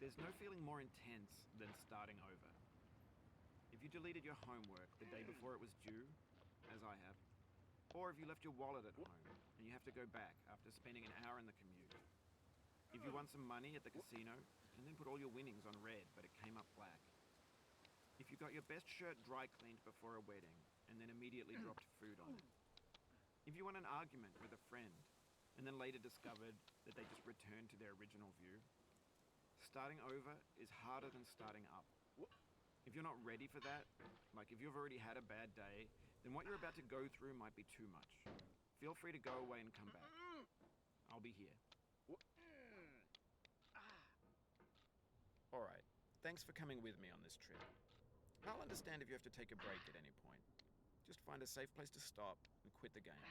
There's no feeling more intense than starting over. If you deleted your homework the day before it was due, as I have, or if you left your wallet at home and you have to go back after spending an hour in the commute. If you won some money at the casino and then put all your winnings on red but it came up black. If you got your best shirt dry cleaned before a wedding and then immediately dropped food on it. If you won an argument with a friend and then later discovered that they just returned to their original view. Starting over is harder than starting up. If you're not ready for that, like if you've already had a bad day, then what you're about to go through might be too much. Feel free to go away and come back. I'll be here. Alright, thanks for coming with me on this trip. I'll understand if you have to take a break at any point. Just find a safe place to stop and quit the game.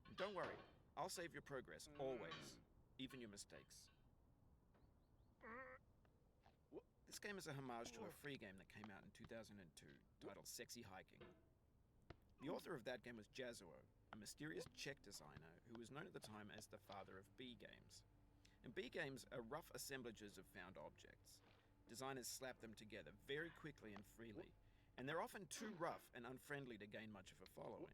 And don't worry, I'll save your progress, always. Even your mistakes. This game is a homage to a free game that came out in 2002, titled Sexy Hiking. The author of that game was Jazuo, a mysterious Czech designer who was known at the time as the father of B games. And B games are rough assemblages of found objects. Designers slap them together very quickly and freely, and they're often too rough and unfriendly to gain much of a following.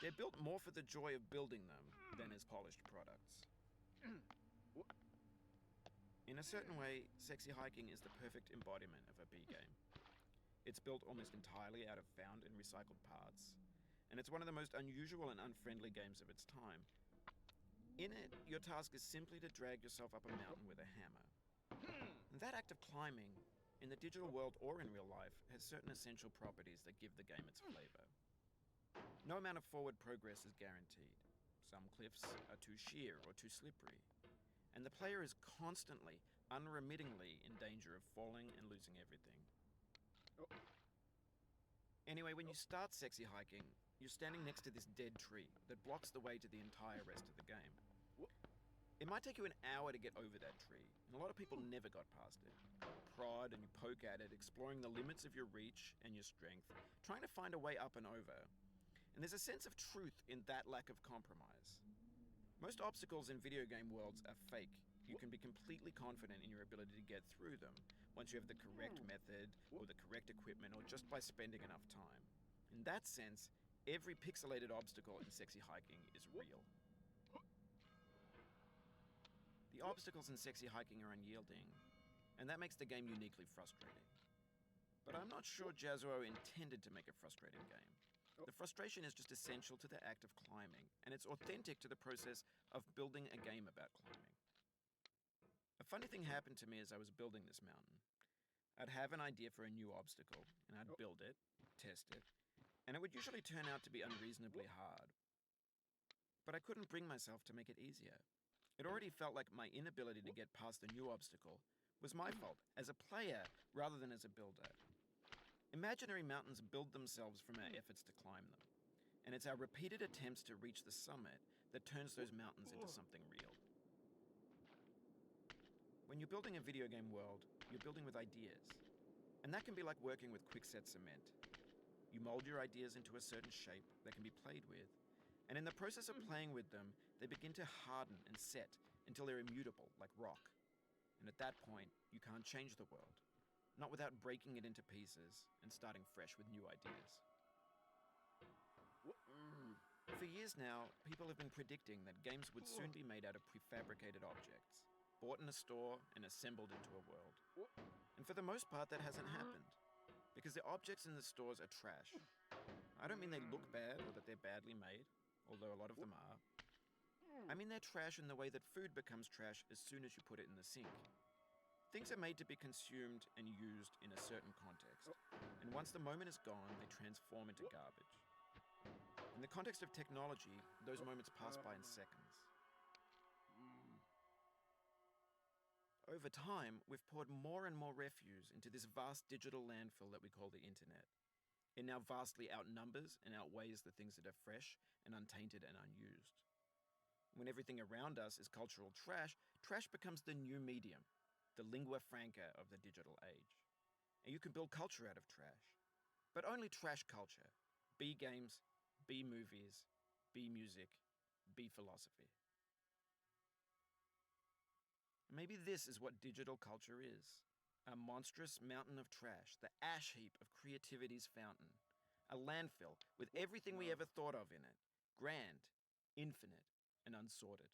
They're built more for the joy of building them than as polished products. In a certain way, Sexy Hiking is the perfect embodiment of a B game. It's built almost entirely out of found and recycled parts, and it's one of the most unusual and unfriendly games of its time. In it, your task is simply to drag yourself up a mountain with a hammer. And that act of climbing, in the digital world or in real life, has certain essential properties that give the game its flavor. No amount of forward progress is guaranteed. Some cliffs are too sheer or too slippery. And the player is constantly, unremittingly in danger of falling and losing everything. Anyway, when you start Sexy Hiking, you're standing next to this dead tree that blocks the way to the entire rest of the game. It might take you an hour to get over that tree, and a lot of people never got past it. You prod and you poke at it, exploring the limits of your reach and your strength, trying to find a way up and over. And there's a sense of truth in that lack of compromise. Most obstacles in video game worlds are fake. You can be completely confident in your ability to get through them once you have the correct method or the correct equipment or just by spending enough time. In that sense, every pixelated obstacle in Sexy Hiking is real. The obstacles in Sexy Hiking are unyielding, and that makes the game uniquely frustrating. But I'm not sure Jazuo intended to make a frustrating game. The frustration is just essential to the act of climbing, and it's authentic to the process of building a game about climbing. A funny thing happened to me as I was building this mountain. I'd have an idea for a new obstacle, and I'd build it, test it, and it would usually turn out to be unreasonably hard. But I couldn't bring myself to make it easier. It already felt like my inability to get past the new obstacle was my fault as a player rather than as a builder. Imaginary mountains build themselves from our efforts to climb them, and it's our repeated attempts to reach the summit that turns those mountains into something real. When you're building a video game world, you're building with ideas, and that can be like working with quickset cement. You mold your ideas into a certain shape that can be played with, and in the process of playing with them, they begin to harden and set until they're immutable, like rock. And at that point, you can't change the world. Not without breaking it into pieces and starting fresh with new ideas. For years now, people have been predicting that games would soon be made out of prefabricated objects, bought in a store and assembled into a world. And for the most part, that hasn't happened, because the objects in the stores are trash. I don't mean they look bad or that they're badly made, although a lot of them are. I mean they're trash in the way that food becomes trash as soon as you put it in the sink. Things are made to be consumed and used in a certain context, and once the moment is gone, they transform into garbage. In the context of technology, those moments pass by in seconds. Over time, we've poured more and more refuse into this vast digital landfill that we call the internet. It now vastly outnumbers and outweighs the things that are fresh and untainted and unused. When everything around us is cultural trash, trash becomes the new medium, the lingua franca of the digital age. And you can build culture out of trash. But only trash culture. B games, B movies, B music, B philosophy. Maybe this is what digital culture is. A monstrous mountain of trash, the ash heap of creativity's fountain. A landfill with everything we ever thought of in it. Grand, infinite, and unsorted.